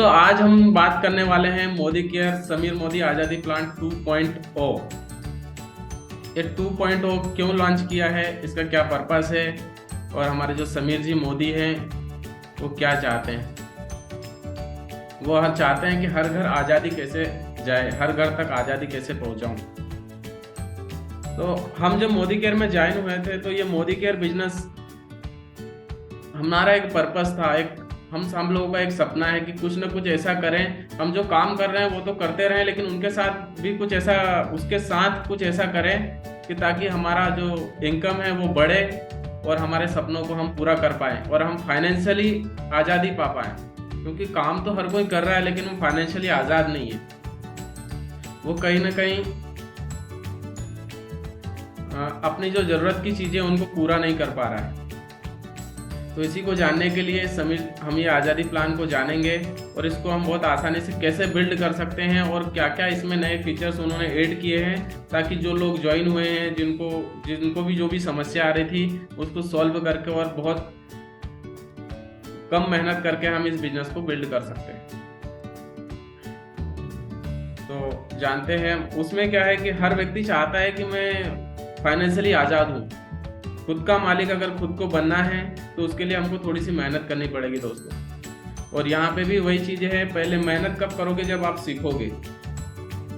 दोस्तों आज हम बात करने वाले हैं मोदी केयर समीर मोदी आज़ादी प्लान 2.0। ये 2.0 क्यों लॉन्च किया है, इसका क्या पर्पस है और हमारे जो समीर जी मोदी हैं वो क्या चाहते हैं। वो चाहते हैं कि हर घर आज़ादी कैसे जाए, हर घर तक आज़ादी कैसे पहुंचाऊं। तो हम जब मोदी केयर में ज्वाइन हुए थे तो ये मोदी केयर बिजनेस हमारा एक पर्पस था, एक हम लोगों का एक सपना है कि कुछ ना कुछ ऐसा करें। हम जो काम कर रहे हैं वो तो करते रहें, लेकिन उनके साथ भी कुछ ऐसा, उसके साथ कुछ ऐसा करें कि ताकि हमारा जो इनकम है वो बढ़े और हमारे सपनों को हम पूरा कर पाएँ और हम फाइनेंशियली आज़ादी पा पाएँ। क्योंकि काम तो हर कोई कर रहा है लेकिन वो फाइनेंशियली आज़ाद नहीं है, वो कहीं ना कहीं अपनी जो ज़रूरत की चीज़ें उनको पूरा नहीं कर पा रहा है। तो इसी को जानने के लिए हम ये आज़ादी प्लान को जानेंगे और इसको हम बहुत आसानी से कैसे बिल्ड कर सकते हैं और क्या क्या इसमें नए फीचर्स उन्होंने ऐड किए हैं, ताकि जो लोग ज्वाइन हुए हैं जिनको भी जो भी समस्या आ रही थी उसको सॉल्व करके और बहुत कम मेहनत करके हम इस बिजनेस को बिल्ड कर सकते हैं। तो जानते हैं उसमें क्या है कि हर व्यक्ति चाहता है कि मैं फाइनेंशियली आज़ाद हूँ। खुद का मालिक अगर खुद को बनना है तो उसके लिए हमको थोड़ी सी मेहनत करनी पड़ेगी दोस्तों। और यहाँ पे भी वही चीज़ें हैं, पहले मेहनत कब करोगे, जब आप सीखोगे।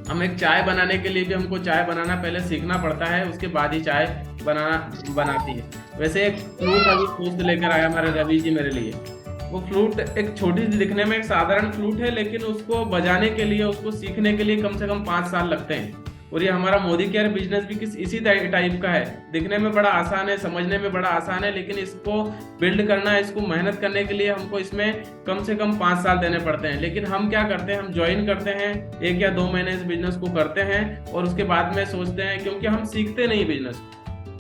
हम एक चाय बनाने के लिए भी हमको चाय बनाना पहले सीखना पड़ता है, उसके बाद ही चाय बनाती है। वैसे एक फ्लूट अभी फ्लूट लेकर आया हमारे रवि जी मेरे लिए। वो फ्लूट एक छोटी सी दिखने में एक साधारण फ्लूट है, लेकिन उसको बजाने के लिए, उसको सीखने के लिए कम से कम 5 साल लगते हैं। और ये हमारा मोदी केयर बिजनेस भी इसी टाइप का है। दिखने में बड़ा आसान है, समझने में बड़ा आसान है, लेकिन इसको बिल्ड करना, इसको मेहनत करने के लिए हमको इसमें कम से कम 5 साल देने पड़ते हैं। लेकिन हम क्या करते हैं, हम ज्वाइन करते हैं, 1 या 2 महीने इस बिजनेस को करते हैं और उसके बाद में सोचते हैं, क्योंकि हम सीखते नहीं बिजनेस।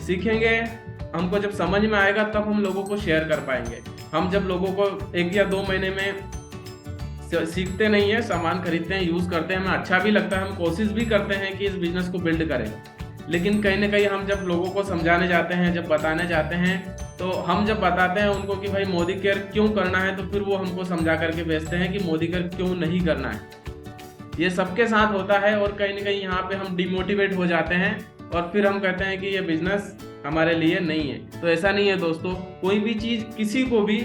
सीखेंगे, हमको जब समझ में आएगा तब हम लोगों को शेयर कर पाएंगे। हम जब लोगों को 1 या 2 महीने में सीखते नहीं है, सामान खरीदते हैं, यूज़ करते हैं, हमें अच्छा भी लगता है, हम कोशिश भी करते हैं कि इस बिज़नेस को बिल्ड करें, लेकिन कहीं ना कहीं हम जब लोगों को समझाने जाते हैं, जब बताने जाते हैं, तो हम जब बताते हैं उनको कि भाई मोदी केयर क्यों करना है, तो फिर वो हमको समझा करके भेजते हैं कि मोदी केयर क्यों नहीं करना है। ये सबके साथ होता है और कहीं ना कहीं यहाँ पे हम डिमोटिवेट हो जाते हैं और फिर हम कहते हैं कि ये बिज़नेस हमारे लिए नहीं है। तो ऐसा नहीं है दोस्तों, कोई भी चीज़ किसी को भी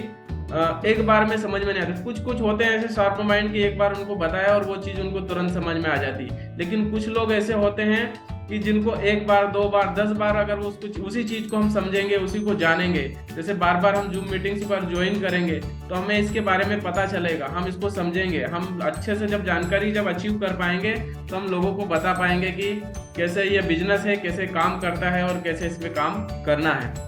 एक बार में समझ में नहीं आती। कुछ होते हैं ऐसे शार्प माइंड की, एक बार उनको बताया और वो चीज़ उनको तुरंत समझ में आ जाती। लेकिन कुछ लोग ऐसे होते हैं कि जिनको 1 बार 2 बार 10 बार अगर उसी चीज़ को हम समझेंगे, उसी को जानेंगे, जैसे बार बार हम जूम मीटिंग्स पर ज्वाइन करेंगे तो हमें इसके बारे में पता चलेगा, हम इसको समझेंगे, हम अच्छे से जब जानकारी जब अचीव कर पाएंगे तो हम लोगों को बता पाएंगे कि कैसे ये बिजनेस है, कैसे काम करता है और कैसे इसमें काम करना है।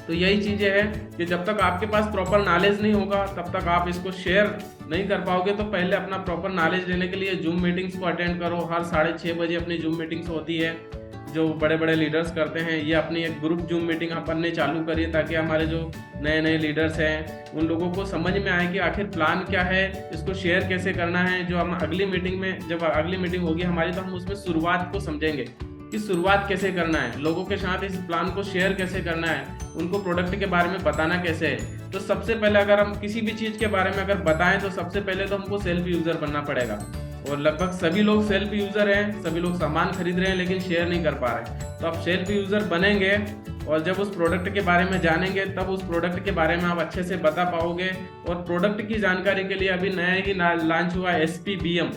तो यही चीज़ें हैं कि जब तक आपके पास प्रॉपर नॉलेज नहीं होगा तब तक आप इसको शेयर नहीं कर पाओगे। तो पहले अपना प्रॉपर नॉलेज लेने के लिए जूम मीटिंग्स को अटेंड करो। हर 6:30 बजे अपनी जूम मीटिंग्स होती है, जो बड़े बड़े लीडर्स करते हैं। ये अपनी एक ग्रुप जूम मीटिंग अपन ने चालू करी है, ताकि हमारे जो नए लीडर्स हैं उन लोगों को समझ में आए कि आखिर प्लान क्या है, इसको शेयर कैसे करना है। जो हम अगली मीटिंग में, जब अगली मीटिंग होगी हमारी, तो हम उसमें शुरुआत को समझेंगे कि शुरुआत कैसे करना है, लोगों के साथ इस प्लान को शेयर कैसे करना है, उनको प्रोडक्ट के बारे में बताना कैसे है। तो सबसे पहले अगर हम किसी भी चीज़ के बारे में अगर बताएं तो सबसे पहले तो हमको सेल्फ यूज़र बनना पड़ेगा। और लगभग सभी लोग सेल्फ यूज़र हैं, सभी लोग सामान खरीद रहे हैं लेकिन शेयर नहीं कर पा रहे। तो आप सेल्फ यूज़र बनेंगे और जब उस प्रोडक्ट के बारे में जानेंगे तब उस प्रोडक्ट के बारे में आप अच्छे से बता पाओगे। और प्रोडक्ट की जानकारी के लिए अभी नया ही लॉन्च हुआ SPBM,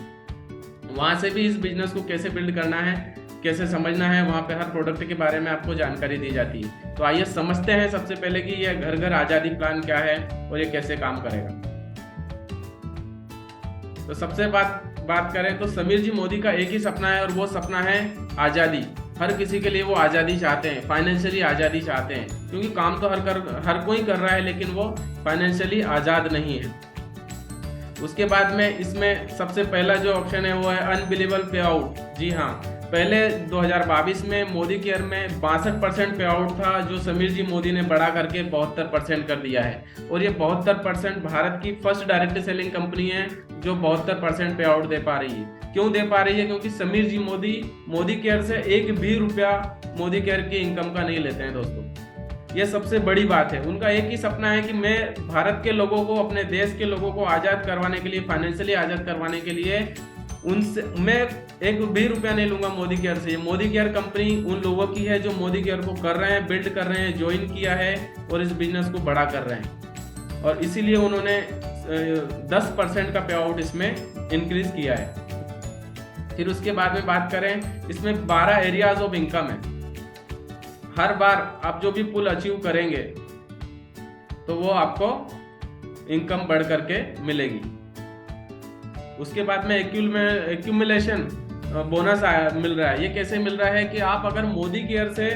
वहाँ से भी इस बिजनेस को कैसे बिल्ड करना है, कैसे समझना है, वहाँ पे हर प्रोडक्ट के बारे में आपको जानकारी दी जाती है। तो आइए समझते हैं सबसे पहले कि यह घर घर आज़ादी प्लान क्या है और ये कैसे काम करेगा। तो सबसे बात करें तो समीर जी मोदी का एक ही सपना है और वो सपना है आज़ादी। हर किसी के लिए वो आज़ादी चाहते हैं, फाइनेंशियली आज़ादी चाहते हैं, क्योंकि काम तो हर कोई कर रहा है लेकिन वो फाइनेंशियली आज़ाद नहीं है। उसके बाद में इसमें सबसे पहला जो ऑप्शन है वो है अनबिलीवेबल पे आउट। जी हाँ, पहले 2022 में मोदी केयर में 62% पे आउट था, जो समीर जी मोदी ने बढ़ा करके 72% कर दिया है। और ये 72% भारत की फर्स्ट डायरेक्ट सेलिंग कंपनी है जो 72% पे आउट दे पा रही है। क्यों दे पा रही है? क्योंकि समीर जी मोदी केयर से 1 भी रुपया मोदी केयर की इनकम का नहीं लेते हैं दोस्तों। ये सबसे बड़ी बात है। उनका एक ही सपना है कि मैं भारत के लोगों को, अपने देश के लोगों को आज़ाद करवाने के लिए, फाइनेंशियली आज़ाद करवाने के लिए उनसे मैं एक भी रुपया नहीं लूंगा मोदी केयर से। मोदी केयर कंपनी उन लोगों की है जो मोदी केयर को कर रहे हैं, बिल्ड कर रहे हैं, ज्वाइन किया है और इस बिजनेस को बड़ा कर रहे हैं, और इसीलिए उन्होंने 10% का पे आउट इसमें इंक्रीज किया है। फिर उसके बाद में बात करें, इसमें 12 एरियाज ऑफ इनकम है। हर बार आप जो भी पुल अचीव करेंगे तो वो आपको इनकम बढ़ करके मिलेगी। उसके बाद में एक्यूमुलेशन बोनस मिल रहा है। ये कैसे मिल रहा है कि आप अगर मोदी केयर से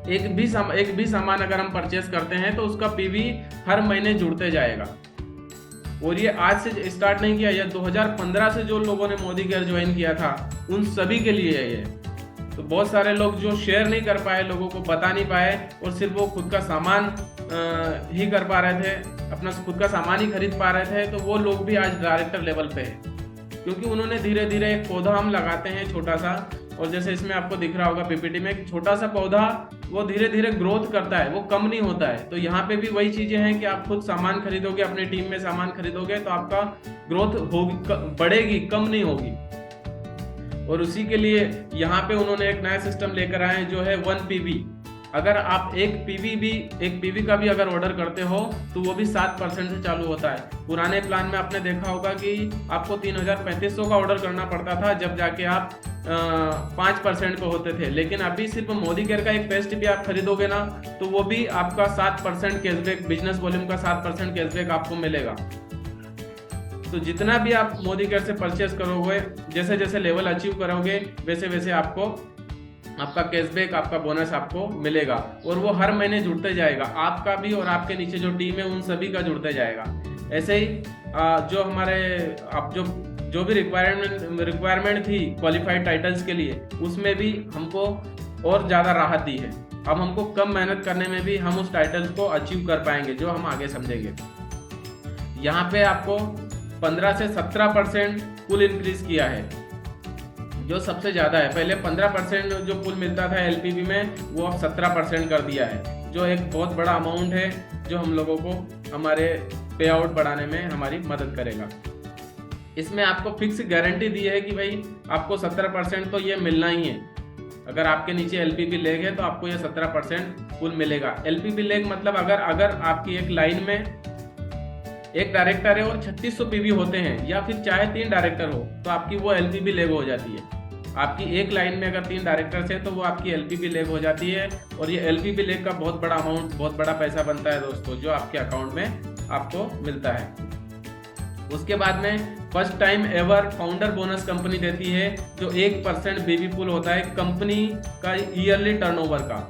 एक भी सामान अगर हम परचेस करते हैं तो उसका पीवी हर महीने जुड़ते जाएगा। और ये आज से स्टार्ट नहीं किया, यह 2015 से जो लोगों ने मोदी केयर ज्वाइन किया था उन सभी के लिए है ये। तो बहुत सारे लोग जो शेयर नहीं कर पाए, लोगों को बता नहीं पाए और सिर्फ वो खुद का सामान ही कर पा रहे थे, अपना खुद का सामान ही खरीद पा रहे थे, तो वो लोग भी आज डायरेक्टर लेवल पे है, क्योंकि उन्होंने धीरे धीरे एक पौधा हम लगाते हैं छोटा सा, और जैसे इसमें आपको दिख रहा होगा पीपीटी में, एक छोटा सा पौधा वो धीरे धीरे ग्रोथ करता है, वो कम नहीं होता है। तो यहाँ पे भी वही चीजें हैं कि आप खुद सामान खरीदोगे, अपनी टीम में सामान खरीदोगे तो आपका ग्रोथ होगी, बढ़ेगी, कम नहीं होगी। और उसी के लिए यहाँ पे उन्होंने एक नया सिस्टम लेकर आए हैं जो है 1 PV। अगर आप एक पीवी का भी अगर ऑर्डर करते हो तो वो भी 7% से चालू होता है। पुराने प्लान में आपने देखा होगा कि आपको 3,3500 का ऑर्डर करना पड़ता था, जब जाके आप 5% पे होते थे। लेकिन अभी सिर्फ मोदी केयर का एक पेस्ट भी आप खरीदोगे ना तो वो भी आपका 7% कैशबैक, बिजनेस वॉल्यूम का 7% कैशबैक आपको मिलेगा। तो जितना भी आप मोदी केयर से परचेस करोगे, जैसे जैसे लेवल अचीव करोगे वैसे वैसे आपको आपका कैशबैक, आपका बोनस आपको मिलेगा, और वो हर महीने जुड़ते जाएगा, आपका भी और आपके नीचे जो टीम है उन सभी का जुड़ते जाएगा। ऐसे ही जो हमारे आप जो भी रिक्वायरमेंट थी क्वालिफाइड टाइटल्स के लिए, उसमें भी हमको और ज़्यादा राहत दी है। अब हमको कम मेहनत करने में भी हम उस टाइटल्स को अचीव कर पाएंगे, जो हम आगे समझेंगे। यहाँ पे आपको 15 से 17% पुल इंक्रीज किया है, जो सबसे ज़्यादा है। पहले 15% जो पुल मिलता था एलपीवी में, वो अब 17% कर दिया है, जो एक बहुत बड़ा अमाउंट है, जो हम लोगों को हमारे पे आउट बढ़ाने में हमारी मदद करेगा। इसमें आपको फिक्स गारंटी दी है कि भाई आपको 17% तो ये मिलना ही है। अगर आपके नीचे एलपीवी लेग है तो आपको ये 17% पुल मिलेगा। एलपीवी लेग मतलब अगर आपकी एक लाइन में एक डायरेक्टर है और 3600 पीवी होते हैं, या फिर चाहे 3 डायरेक्टर हो, तो आपकी वो एलपीवी लेग हो जाती है। आपकी एक लाइन में अगर 3 डायरेक्टर्स हैं तो वो आपकी एलपीवी लेग हो जाती है, और ये एलपीवी लेग का बहुत बड़ा अमाउंट, बहुत बड़ा पैसा बनता है दोस्तों, जो आपके अकाउंट में आपको मिलता है। उसके बाद में first time ever founder bonus company देती है, जो 1% बेबी पुल होता है कंपनी का ईयरली टर्नओवर का।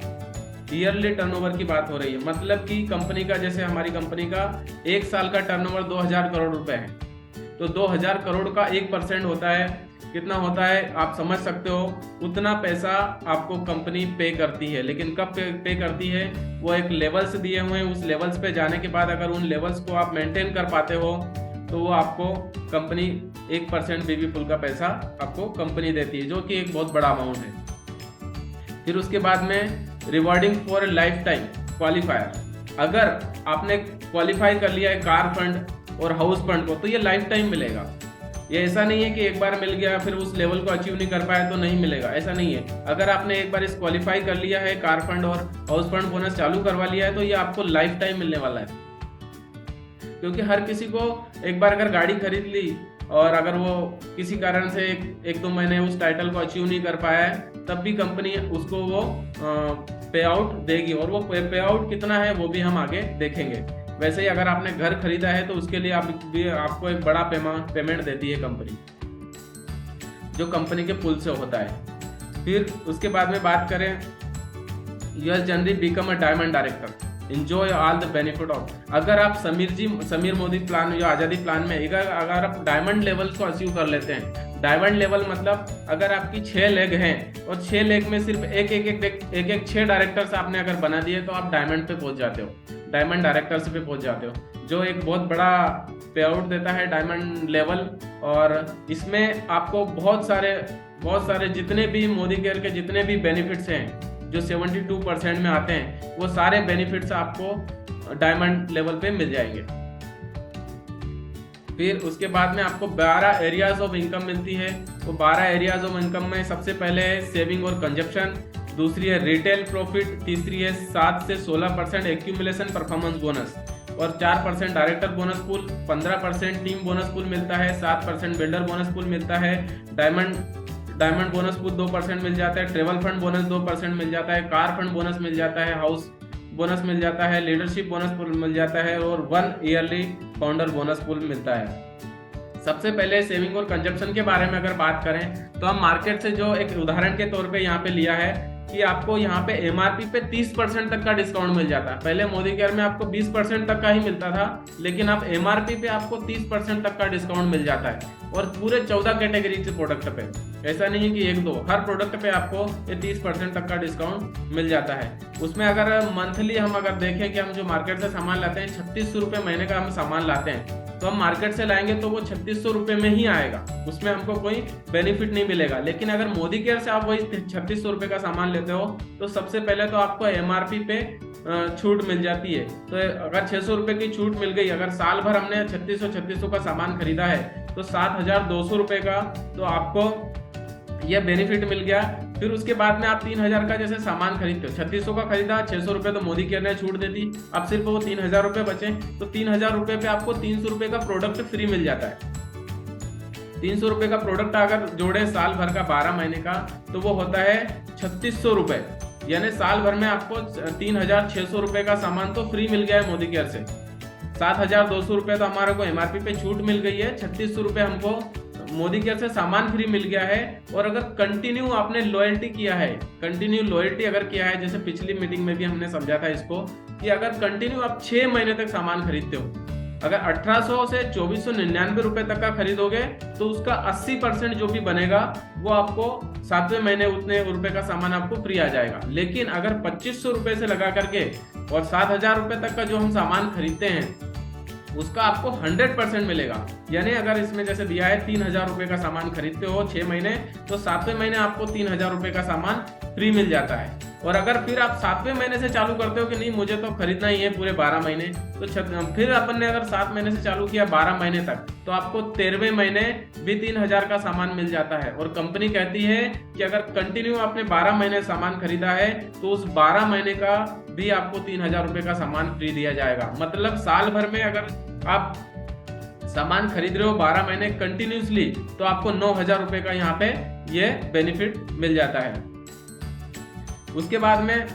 ईयरली टर्नओवर की बात हो रही है, मतलब कि कंपनी का, जैसे हमारी कंपनी का 1 साल का टर्नओवर 2000 करोड़ रुपए है, तो 2000 करोड़ का 1% होता है, कितना होता है आप समझ सकते हो। उतना पैसा आपको कंपनी पे करती है, लेकिन कब पे करती है, वो एक लेवल्स दिए हुए हैं, उस लेवल्स पे जाने के बाद अगर उन लेवल्स को आप मेंटेन कर पाते हो तो वो आपको कंपनी 1% बेबी पुल का पैसा आपको कंपनी देती है, जो कि एक बहुत बड़ा अमाउंट है। फिर उसके बाद में rewarding for a life time qualifier. अगर आपने क्वालिफाई कर लिया है कार फंड और हाउस फंड को, तो ये लाइफ टाइम मिलेगा। ये ऐसा नहीं है कि एक बार मिल गया फिर उस लेवल को अचीव नहीं कर पाया तो नहीं मिलेगा, ऐसा नहीं है। अगर आपने एक बार इस क्वालिफाई कर लिया है, कार फंड और हाउस फंड बोनस चालू करवा लिया है, तो ये आपको लाइफ टाइम मिलने वाला है। क्योंकि हर किसी को एक बार अगर गाड़ी खरीद ली और अगर वो किसी कारण से 1-2 महीने उस टाइटल को अचीव नहीं कर पाया है, तब भी कंपनी उसको वो पे आउट देगी, और वो पे आउट कितना है वो भी हम आगे देखेंगे। वैसे ही अगर आपने घर खरीदा है तो उसके लिए आपको एक बड़ा पेमेंट देती है कंपनी, जो कंपनी के पुल से होता है। फिर उसके बाद में बात करें, US generally become a diamond director, enjoy all the benefit of. अगर आप समीर मोदी प्लान, जो आज़ादी प्लान में, अगर आप डायमंड लेवल को अचीव कर लेते हैं, डायमंड लेवल मतलब अगर आपकी 6 लेग हैं और 6 लेग में सिर्फ एक 6 डायरेक्टर्स आपने अगर बना दिए तो आप डायमंड पे पहुंच जाते हो, डायमंड डायरेक्टर्स पे पहुंच जाते हो, जो एक बहुत बड़ा पे आउट देता है डायमंड लेवल। और इसमें आपको बहुत सारे जितने भी मोदी केयर के जितने भी बेनिफिट्स हैं, जो 72% में आते हैं, वो सारे बेनिफिट्स आपको डायमंड लेवल पे मिल जाएंगे। फिर उसके बाद में आपको 12 एरियाज ऑफ इनकम मिलती है। वो 12 एरियाज ऑफ इनकम में सबसे पहले है सेविंग और कंजप्शन, दूसरी है रिटेल प्रॉफिट, तीसरी है 7 से 16% एक्यूमुलेशन परफॉर्मेंस बोनस और 4% director bonus pool, 15% team bonus pool मिलता है, 7% बिल्डर बोनस पूल मिलता है, डायमंड बोनस पूल 2% मिल जाता है, ट्रेवल फंड बोनस 2% मिल जाता है, कार फंड बोनस मिल जाता है, हाउस बोनस मिल जाता है, लीडरशिप बोनस पूल मिल जाता है और 1 ईयरली फाउंडर बोनस पूल मिलता है। सबसे पहले सेविंग और कंजप्शन के बारे में अगर बात करें तो हम मार्केट से जो एक उदाहरण के तौर पे यहाँ पे लिया है कि आपको यहाँ पे एमआरपी पे 30% तक का डिस्काउंट मिल जाता है। पहले मोदी केयर में आपको 20% तक का ही मिलता था, लेकिन अब एमआरपी पे आपको 30% तक का डिस्काउंट मिल जाता है और पूरे 14 कैटेगरी के प्रोडक्ट पे। ऐसा नहीं है कि 1-2, हर प्रोडक्ट पे आपको ये 30% तक का डिस्काउंट मिल जाता है। उसमें अगर मंथली हम अगर देखें कि हम जो मार्केट से सामान लाते हैं 3600 रुपये महीने का हम सामान लाते हैं, तो हम मार्केट से लाएंगे तो वो 3600 रुपये में ही आएगा, उसमें हमको कोई बेनिफिट नहीं मिलेगा। लेकिन अगर मोदी केयर से आप वही 3600 रुपये का सामान लेते हो तो सबसे पहले तो आपको एमआरपी पे छूट मिल जाती है। तो अगर 600 रुपये की छूट मिल गई, अगर साल भर हमने 3600 का सामान खरीदा है तो 7200 रुपये का तो आपको यह बेनिफिट मिल गया। फिर उसके बाद में आप 3000 का जैसे सामान खरीदते हो, 3600 का खरीदा, 600 रुपये तो मोदी केयर ने छूट दे दी, अब सिर्फ वो 3000 रुपये बचे, तो 3000 रुपये पे आपको 300 रुपये का प्रोडक्ट फ्री मिल जाता है। 300 रुपये का प्रोडक्ट अगर जोड़े साल भर का 12 महीने का तो वो होता है 3600 रुपये, यानी साल भर में आपको 3600 रुपये का सामान तो फ्री मिल गया है मोदी केयर से। 7200 रुपये तो हमारे को एमआरपी पे छूट मिल गई है, 3600 रुपये हमको मोदी केयर से सामान फ्री मिल गया है। और अगर कंटिन्यू आपने लॉयल्टी किया है, कंटिन्यू लॉयल्टी अगर किया है, जैसे पिछली मीटिंग में भी हमने समझा था इसको कि अगर कंटिन्यू आप 6 महीने तक सामान खरीदते हो, अगर 1800 से 2499 रुपए तक का खरीदोगे तो उसका 80% जो भी बनेगा वो आपको 7वें महीने उतने रुपए का सामान आपको फ्री आ जाएगा। लेकिन अगर 2500 रुपए से लगा करके और 7000 रुपए तक का जो हम सामान खरीदते हैं उसका आपको 100% मिलेगा। यानी अगर इसमें जैसे दिया है 3000 रुपए का सामान खरीदते हो 6 महीने तो 7वें महीने आपको 3000 रुपए का सामान फ्री मिल जाता है। और अगर फिर आप 7वें महीने से चालू करते हो कि नहीं मुझे तो खरीदना ही है पूरे 12 महीने, तो फिर अपन ने अगर 7 महीने से चालू किया 12 महीने तक तो आपको 13वें महीने भी 3000 का सामान मिल जाता है। और कंपनी कहती है कि अगर कंटिन्यू आपने 12 महीने सामान खरीदा है तो उस 12 महीने का भी आपको 3000 रुपए का सामान फ्री दिया जाएगा। मतलब साल भर में अगर आप सामान खरीद रहे हो 12 महीने कंटिन्यूसली तो आपको 9000 रुपए का यहाँ पे ये बेनिफिट मिल जाता है। उसके बाद में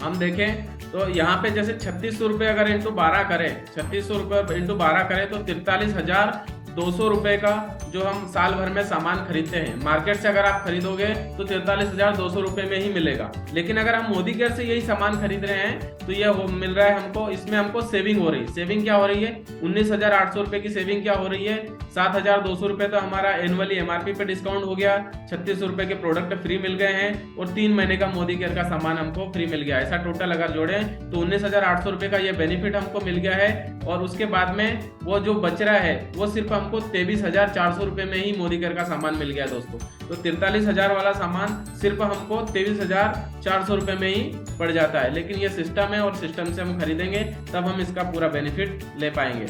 हम देखें तो यहाँ पे जैसे 3600 रुपये अगर इंटू 12 करें, 3600 रुपये इंटू 12 करें तो 43,200 रुपये का जो हम साल भर में सामान खरीदते हैं, मार्केट से अगर आप खरीदोगे तो 43,200 रुपये में ही मिलेगा। लेकिन अगर हम मोदी केयर से यही सामान खरीद रहे हैं तो ये मिल रहा है हमको, इसमें हमको सेविंग हो रही है। सेविंग क्या हो रही है? 19,800 रुपये की सेविंग क्या हो रही है? 7,200 रुपये तो हमारा एनुअली एमआरपी पे डिस्काउंट हो गया, 3600 रुपये के प्रोडक्ट फ्री मिल गए हैं और 3 महीने का मोदी केयर का सामान हमको फ्री मिल गया। ऐसा टोटल अगर जोड़े तो 19,800 रुपये का ये बेनिफिट हमको मिल गया है। और उसके बाद में वो जो बच रहा है वो सिर्फ हमको 23,400 रुपये में ही मोदी केयर का सामान मिल गया दोस्तों। तो 43,000 वाला सामान सिर्फ हमको 23,400 रुपये में ही पड़ जाता है। लेकिन ये सिस्टम है और सिस्टम से हम खरीदेंगे तब हम इसका पूरा बेनिफिट ले पाएंगे।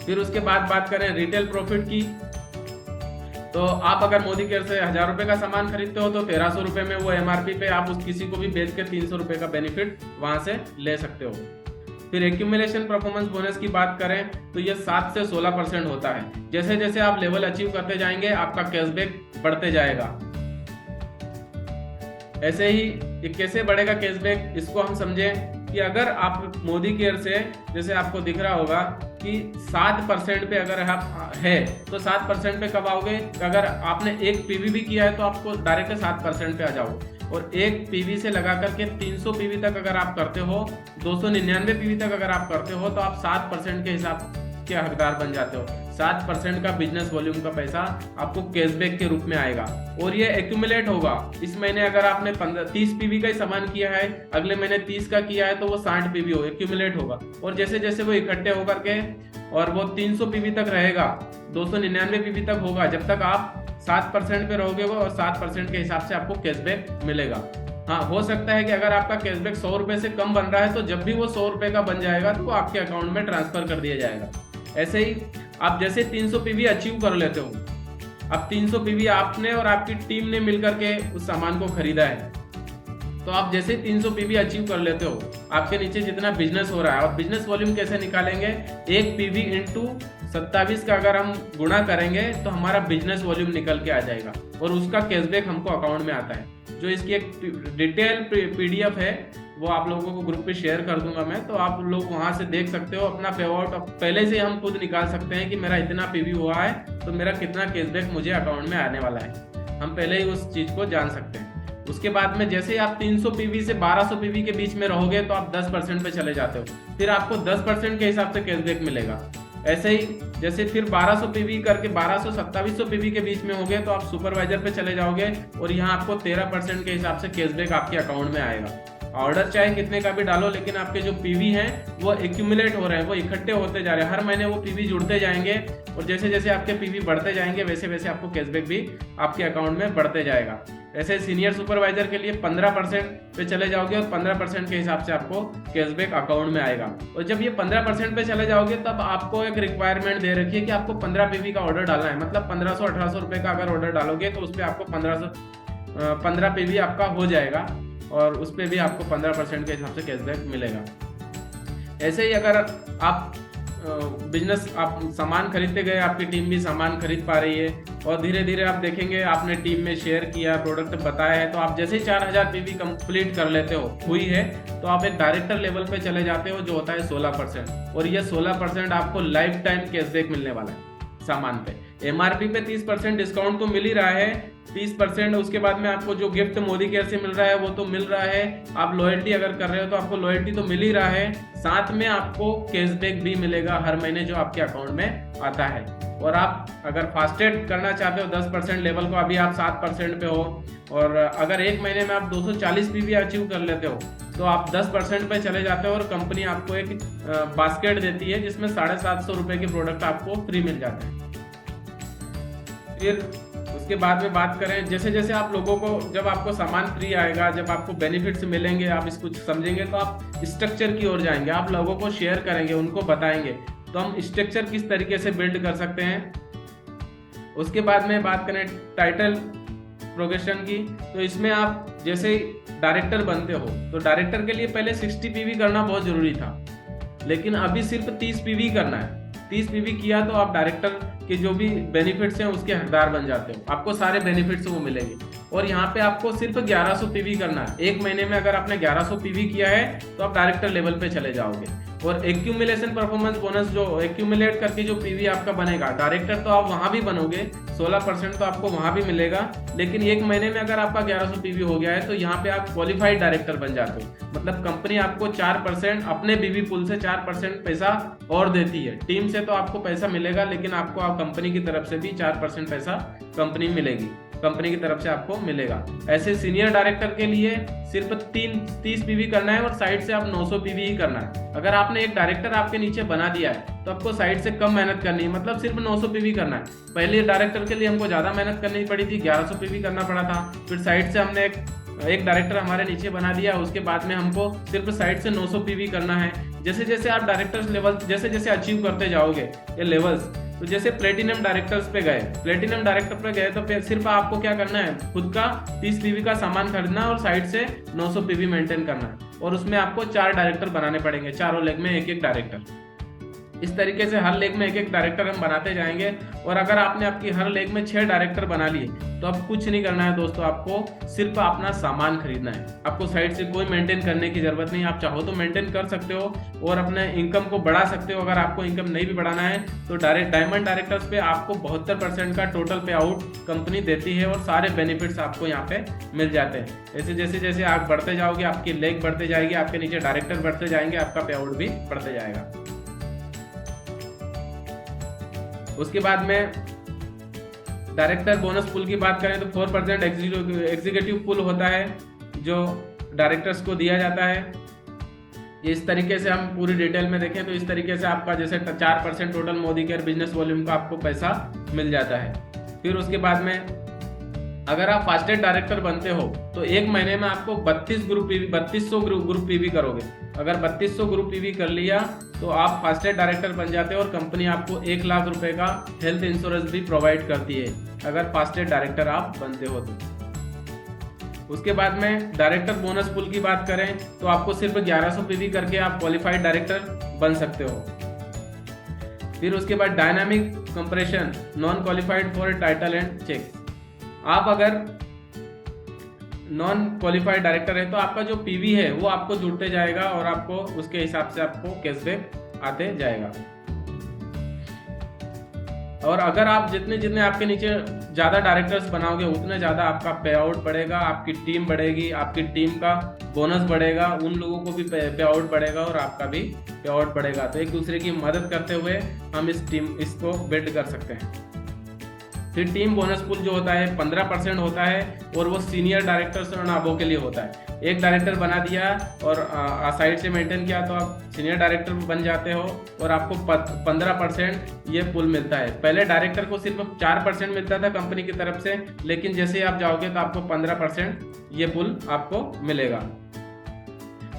फिर उसके बाद बात करें रिटेल प्रॉफिट की, तो आप अगर मोदी केयर से 1000 रुपये का सामान खरीदते हो तो 1300 रुपये में वो एमआरपी पे आप उस किसी को भी बेच के 300 रुपये का बेनिफिट वहां से ले सकते हो। फिर एक्यूमुलेशन परफॉर्मेंस बोनस की बात करें तो ये 7 से 16% होता है। जैसे जैसे आप लेवल अचीव करते जाएंगे आपका कैशबैक बढ़ते जाएगा। ऐसे ही ये कैसे बढ़ेगा कैशबैक, इसको हम समझें कि अगर आप मोदी केयर से जैसे आपको दिख रहा होगा कि 7% पे अगर आप है तो 7% पे कब आओगे? अगर आपने एक पीवी भी किया है तो आपको डायरेक्ट 7% पे आ जाओगे। और एक पीवी से लगा करके 300 पीवी तक अगर आप करते हो, 299 पीवी तक अगर आप करते हो तो आप 7% के हिसाब के हकदार बन जाते हो। 7% का बिजनेस वॉल्यूम का पैसा आपको कैशबैक के रूप में आएगा और ये एक्यूमुलेट होगा। इस महीने अगर आपने 30 पीवी का ही सामान किया है, अगले महीने 30 का किया है तो वो 60 पीवी हो एक्यूमुलेट होगा। और जैसे जैसे वो इकट्ठे होकर के और वो 300 पीवी तक रहेगा, 299 पीवी तक होगा, जब तक आप 7% पे रहोगे वो, और 7% के हिसाब से आपको कैशबैक मिलेगा। हाँ, हो सकता है कि अगर आपका कैशबैक 100 रुपये से कम बन रहा है तो जब भी वो 100 रुपये का बन जाएगा तो वो आपके अकाउंट में ट्रांसफर कर दिया जाएगा। ऐसे ही आप जैसे 300 पीवी अचीव कर लेते हो, अब 300 पीवी आपने और आपकी टीम ने मिलकर के उस सामान को खरीदा है, तो आप जैसे 300 पीवी अचीव कर लेते हो, आपके नीचे जितना बिजनेस हो रहा है, और बिजनेस वॉल्यूम कैसे निकालेंगे, 1 पीवी इंटू 27 का अगर हम गुणा करेंगे तो हमारा बिजनेस वॉल्यूम निकल के आ जाएगा, और उसका कैशबैक हमको अकाउंट में आता है। जो इसकी एक डिटेल पीडीएफ है वो आप लोगों को ग्रुप पे शेयर कर दूंगा मैं, तो आप लोग वहां से देख सकते हो। अपना पे आउट पहले से हम खुद निकाल सकते हैं कि मेरा इतना पीवी हुआ है तो मेरा कितना कैशबैक मुझे अकाउंट में आने वाला है, हम पहले ही उस चीज को जान सकते हैं। उसके बाद में जैसे आप 300 पीवी से 1200 पीवी के बीच में रहोगे तो आप 10% पे चले जाते हो, फिर आपको 10% के हिसाब से कैशबैक मिलेगा। ऐसे ही जैसे फिर 1200 पीवी करके 1200-2700 पीवी के बीच में होगे तो आप सुपरवाइजर पे चले जाओगे, और यहाँ आपको 13% के हिसाब से कैशबैक आपके अकाउंट में आएगा। ऑर्डर चाहे कितने का भी डालो, लेकिन आपके जो पीवी हैं वो एक्यूमुलेट हो रहे हैं, वो इकट्ठे होते जा रहे हैं, हर महीने वो पीवी जुड़ते जाएंगे, और जैसे जैसे आपके पीवी बढ़ते जाएंगे वैसे वैसे आपको कैशबैक भी आपके अकाउंट में बढ़ते जाएगा। ऐसे सीनियर सुपरवाइजर के लिए 15% पे चले जाओगे और 15% के हिसाब से आपको कैशबैक अकाउंट में आएगा। और जब ये 15% पे चले जाओगे तब आपको एक रिक्वायरमेंट दे रखी है कि आपको 15 पीवी का ऑर्डर डालना है, मतलब 1500-1800 रुपये का अगर ऑर्डर डालोगे तो उस पर आपको 15 पीवी आपका हो जाएगा, और उस पर भी आपको 15% के हिसाब से कैशबैक मिलेगा। ऐसे ही अगर आप बिजनेस आप सामान खरीदते गए, आपकी टीम भी सामान खरीद पा रही है, और धीरे धीरे आप देखेंगे आपने टीम में शेयर किया, प्रोडक्ट बताया है, तो आप जैसे ही 4000 पीवी कंप्लीट कर लेते हो हुई है तो आप एक डायरेक्टर लेवल पे चले जाते हो, जो होता है 16%, और ये 16% आपको लाइफ टाइम कैशबैक मिलने वाला है सामान पे। एमआरपी पे 30% डिस्काउंट तो मिल ही रहा है, 30%। उसके बाद में आपको जो गिफ्ट मोदी केयर से मिल रहा है वो तो मिल रहा है, आप लॉयल्टी अगर कर रहे हो तो आपको लॉयल्टी तो मिल ही रहा है, साथ में आपको कैशबैक भी मिलेगा हर महीने जो आपके अकाउंट में आता है। और आप अगर फास्टेड करना चाहते हो 10% लेवल को, अभी आप 7% पे हो, और अगर एक महीने में आप 240 पीवी अचीव कर लेते हो तो आप 10% पे चले जाते हो, और कंपनी आपको एक बास्केट देती है जिसमें 750 रुपये के प्रोडक्ट आपको फ्री मिल जाते हैं। फिर उसके बाद में बात करें, जैसे जैसे आप लोगों को जब आपको सामान फ्री आएगा, जब आपको बेनिफिट्स मिलेंगे, आप इसको समझेंगे तो आप स्ट्रक्चर की ओर जाएंगे, आप लोगों को शेयर करेंगे, उनको बताएंगे, तो हम स्ट्रक्चर किस तरीके से बिल्ड कर सकते हैं। उसके बाद में बात करें टाइटल प्रोग्रेशन की, तो इसमें आप जैसे डायरेक्टर बनते हो तो डायरेक्टर के लिए पहले 60 पीवी करना बहुत जरूरी था, लेकिन अभी सिर्फ 30 पीवी करना है। 30 पीवी किया तो आप डायरेक्टर के जो भी बेनिफिट्स हैं उसके हकदार बन जाते हो, आपको सारे बेनिफिट्स वो मिलेंगे। और यहाँ पे आपको सिर्फ 1100 पीवी करना है, एक महीने में अगर आपने 1100 पीवी किया है तो आप डायरेक्टर लेवल पे चले जाओगे। और एक्यूमुलेशन परफॉर्मेंस बोनस जो एक्यूमुलेट करके जो पीवी आपका बनेगा, डायरेक्टर तो आप वहां भी बनोगे, 16% तो आपको वहां भी मिलेगा, लेकिन एक महीने में अगर आपका 1100 पीवी हो गया है तो यहाँ पे आप क्वालिफाइड डायरेक्टर बन जाते हो, मतलब कंपनी आपको 4% अपने पीवी पुल से 4% पैसा और देती है। टीम से तो आपको पैसा मिलेगा, लेकिन आपको कंपनी की तरफ से भी 4% पैसा कंपनी मिलेगी, कंपनी की तरफ से आपको मिलेगा। ऐसे सीनियर डायरेक्टर के लिए सिर्फ 30 पीवी करना है, और साइड से आप 900 पीवी ही करना है। अगर आपने एक डायरेक्टर आपके नीचे बना दिया है तो आपको साइड से कम मेहनत करनी है, मतलब सिर्फ 900 पीवी करना है। पहले डायरेक्टर के लिए हमको ज्यादा मेहनत करनी पड़ी थी, 1100 पीवी करना पड़ा था, फिर साइड से हमने एक डायरेक्टर हमारे नीचे बना दिया, उसके बाद में हमको सिर्फ साइड से 900 पीवी करना है। जैसे जैसे आप डायरेक्टर्स लेवल जैसे जैसे अचीव करते जाओगे ये लेवल्स, तो जैसे प्लेटिनम डायरेक्टर्स पे गए, प्लेटिनम डायरेक्टर पे गए तो सिर्फ आपको क्या करना है, खुद का 30 पीवी का सामान खरीदना और साइड से 900 पीवी मेंटेन करना है, और उसमें आपको 4 डायरेक्टर बनाने पड़ेंगे, चारों लेग में एक एक डायरेक्टर। इस तरीके से हर लेग में एक एक डायरेक्टर हम बनाते जाएंगे। और अगर आपने आपकी हर लेग में 6 डायरेक्टर बना लिए तो अब कुछ नहीं करना है दोस्तों, आपको सिर्फ अपना सामान खरीदना है, आपको साइड से कोई मेंटेन करने की जरूरत नहीं। आप चाहो तो मेंटेन कर सकते हो और अपने इनकम को बढ़ा सकते हो। अगर आपको इनकम नहीं भी बढ़ाना है तो डायमंड डायरेक्टर्स पे आपको 72% का टोटल पे आउट कंपनी देती है, और सारे बेनिफिट्स आपको यहाँ पे मिल जाते हैं। जैसे जैसे आप बढ़ते जाओगे आपकी लेग बढ़ते जाएगी, आपके नीचे डायरेक्टर बढ़ते जाएंगे, आपका पे आउट भी बढ़ते जाएगा। उसके बाद में डायरेक्टर बोनस पुल की बात करें तो 4% एग्जीक्यूटिव पुल होता है जो डायरेक्टर्स को दिया जाता है। ये इस तरीके से हम पूरी डिटेल में देखें तो इस तरीके से आपका जैसे 4% total Modi care business volume का आपको पैसा मिल जाता है। फिर उसके बाद में अगर आप फास्टेस्ट डायरेक्टर बनते हो तो एक महीने में आपको 3200 ग्रुप पीवी करोगे। अगर 3200 ग्रुप पीवी कर लिया तो आप फास्टेस्ट डायरेक्टर बन जाते हो और कंपनी आपको 1 लाख रुपए का हेल्थ इंश्योरेंस भी प्रोवाइड करती है अगर फास्टेस्ट डायरेक्टर आप बनते हो तो। उसके बाद में डायरेक्टर बोनस पूल की बात करें तो आपको सिर्फ 1100 पीवी करके आप क्वालिफाइड डायरेक्टर बन सकते हो। फिर उसके बाद dynamic compression non qualified for title and check. आप अगर नॉन क्वालिफाइड डायरेक्टर है तो आपका जो पीवी है वो आपको जुड़ते जाएगा और आपको उसके हिसाब से आपको कैशबैक आते जाएगा। और अगर आप जितने आपके नीचे ज़्यादा डायरेक्टर्स बनाओगे उतने ज़्यादा आपका पे आउट बढ़ेगा, आपकी टीम बढ़ेगी, आपकी टीम का बोनस बढ़ेगा, उन लोगों को भी पे आउट बढ़ेगा और आपका भी पे आउट बढ़ेगा। तो एक दूसरे की मदद करते हुए हम इसको बिल्ड कर सकते हैं। फिर टीम बोनस पूल जो होता है 15% होता है और वो सीनियर डायरेक्टर्स और अबव के लिए होता है। एक डायरेक्टर बना दिया और साइड से मेंटेन किया तो आप सीनियर डायरेक्टर बन जाते हो और आपको 15% ये पुल मिलता है। पहले डायरेक्टर को सिर्फ 4% मिलता था कंपनी की तरफ से, लेकिन जैसे ही आप जाओगे तो आपको 15% ये पुल आपको मिलेगा।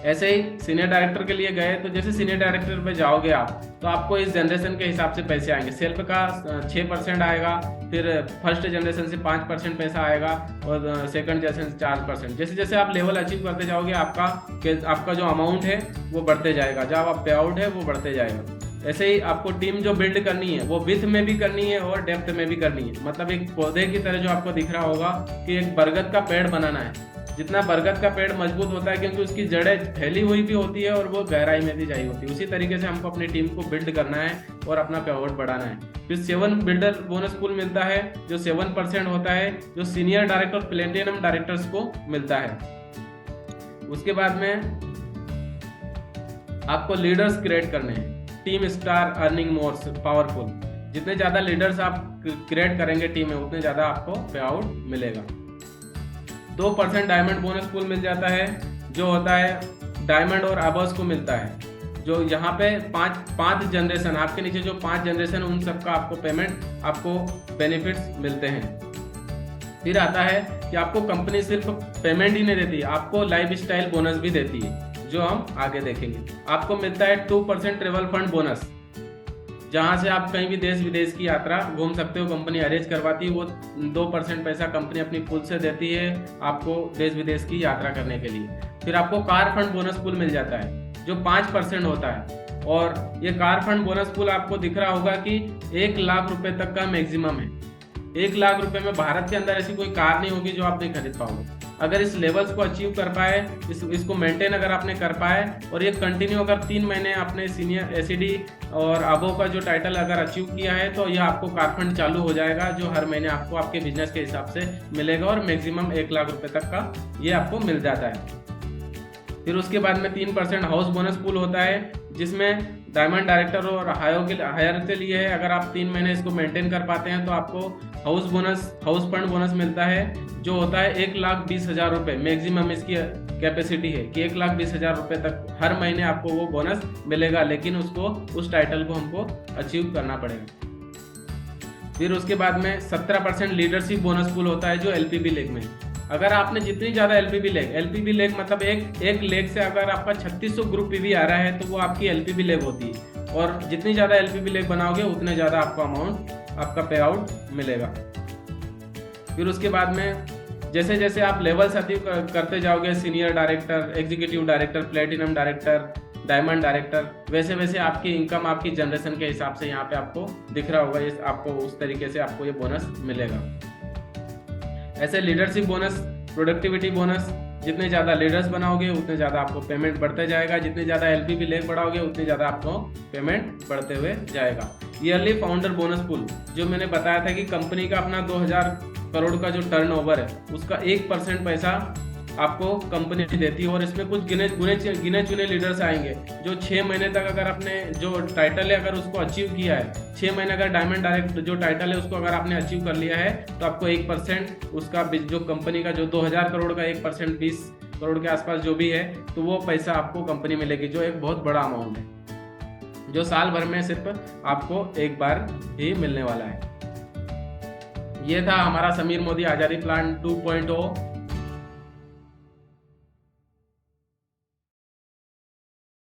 ऐसे ही सीनियर डायरेक्टर के लिए गए तो जैसे सीनियर डायरेक्टर पे जाओगे आप तो आपको इस जनरेशन के हिसाब से पैसे आएंगे। सेल्फ का 6% आएगा, फिर फर्स्ट जनरेशन से 5% पैसा आएगा और सेकंड जनरेशन से 4%। जैसे जैसे आप लेवल अचीव करते जाओगे आपका जो अमाउंट है वो बढ़ते जाएगा, जब आप पे आउट है वो बढ़ते जाएगा। ऐसे ही आपको टीम जो बिल्ड करनी है वो विड्थ में भी करनी है और डेप्थ में भी करनी है। मतलब एक पौधे की तरह जो आपको दिख रहा होगा कि एक बरगद का पेड़ बनाना है। जितना बरगद का पेड़ मजबूत होता है क्योंकि उसकी जड़ें फैली हुई भी होती है और वो गहराई में भी जाई होती है, उसी तरीके से हमको अपनी टीम को बिल्ड करना है और अपना पे आउट बढ़ाना है। फिर 7 बिल्डर बोनस पूल मिलता है जो 7% होता है, जो सीनियर डायरेक्टर और प्लेटिनम डायरेक्टर्स को मिलता है। उसके बाद में आपको लीडर्स क्रिएट करने हैं, team star earning more powerful. जितने ज़्यादा लीडर्स आप क्रिएट करेंगे टीम में उतने ज़्यादा आपको पे आउट मिलेगा। 2% डायमंड बोनस पूल मिल जाता है जो होता है डायमंड और अबव्स को मिलता है, जो यहाँ पे पांच जनरेशन आपके नीचे जो 5 जनरेशन उन सबका आपको पेमेंट आपको बेनिफिट्स मिलते हैं। फिर आता है कि आपको कंपनी सिर्फ पेमेंट ही नहीं देती, आपको लाइफ स्टाइल बोनस भी देती है जो हम आगे देखेंगे। आपको मिलता है 2% ट्रेवल फंड बोनस, जहाँ से आप कहीं भी देश विदेश की यात्रा घूम सकते हो, कंपनी अरेंज करवाती है। वो 2% पैसा कंपनी अपनी पुल से देती है आपको देश विदेश की यात्रा करने के लिए। फिर आपको कार फंड बोनस पुल मिल जाता है जो 5% होता है और ये कार फंड बोनस पुल आपको दिख रहा होगा कि 1 लाख रुपए तक का मैक्सिमम है। 1 लाख रुपए में भारत के अंदर ऐसी कोई कार नहीं होगी जो आप नहीं खरीद पाओगे। अगर इस लेवल्स को अचीव कर पाए, इसको मेंटेन अगर आपने कर पाए और ये कंटिन्यू अगर 3 महीने आपने सीनियर एसीडी और अबव का जो टाइटल अगर अचीव किया है तो यह आपको कार फंड चालू हो जाएगा जो हर महीने आपको आपके बिजनेस के हिसाब से मिलेगा और मैक्सिमम 1 लाख रुपए तक का ये आपको मिल जाता है। फिर उसके बाद में 3% हाउस बोनस पूल होता है जिसमें डायमंड डायरेक्टर और हायर के लिए है। अगर आप 3 महीने इसको मेंटेन कर पाते हैं तो आपको हाउस फंड बोनस मिलता है जो होता है 1,20,000 रुपये। मैक्सिमम इसकी कैपेसिटी है कि 1,20,000 रुपये तक हर महीने आपको वो बोनस मिलेगा, लेकिन उस टाइटल को हमको अचीव करना पड़ेगा। फिर उसके बाद में 17% लीडरशिप बोनस पूल होता है जो एलपीबी लेग में। अगर आपने जितनी ज़्यादा एलपीबी लेग मतलब एक लेग से अगर आपका 3600 ग्रुप पीवी आ रहा है तो वो आपकी एलपीबी लेग होती है और जितनी ज़्यादा एलपीबी लेग बनाओगे उतने ज़्यादा आपको अमाउंट आपका पे आउट मिलेगा। फिर उसके बाद में जैसे जैसे आप लेवल्स अचीव करते जाओगे, senior director, executive director, platinum director, diamond director, वैसे वैसे आपकी इनकम आपकी जनरेशन के हिसाब से यहाँ पे आपको दिख रहा होगा, ये आपको उस तरीके से आपको ये बोनस मिलेगा। ऐसे लीडरशिप बोनस, प्रोडक्टिविटी बोनस, जितने ज़्यादा लीडर्स बनाओगे उतने ज़्यादा आपको पेमेंट बढ़ते जाएगा, जितने ज़्यादा एलपीबी लेग बढ़ाओगे उतने ज़्यादा आपको पेमेंट बढ़ते हुए जाएगा। ईयरली फाउंडर बोनस पूल जो मैंने बताया था कि कंपनी का अपना 2000 करोड़ का जो टर्नओवर है उसका 1% पैसा आपको कंपनी देती है और इसमें कुछ गिने चुने लीडर्स आएंगे जो 6 महीने तक अगर आपने जो टाइटल है अगर उसको अचीव किया है, 6 महीने अगर डायमंड डायरेक्ट जो टाइटल है उसको अगर आपने अचीव कर लिया है तो आपको 1% उसका जो कंपनी का जो 2000 करोड़ का 1% 20 करोड़ के आसपास जो भी है तो वो पैसा आपको कंपनी मिलेगी, जो एक बहुत बड़ा अमाउंट है जो साल भर में सिर्फ आपको एक बार ही मिलने वाला है। ये था हमारा समीर मोदी आज़ादी प्लान 2.0।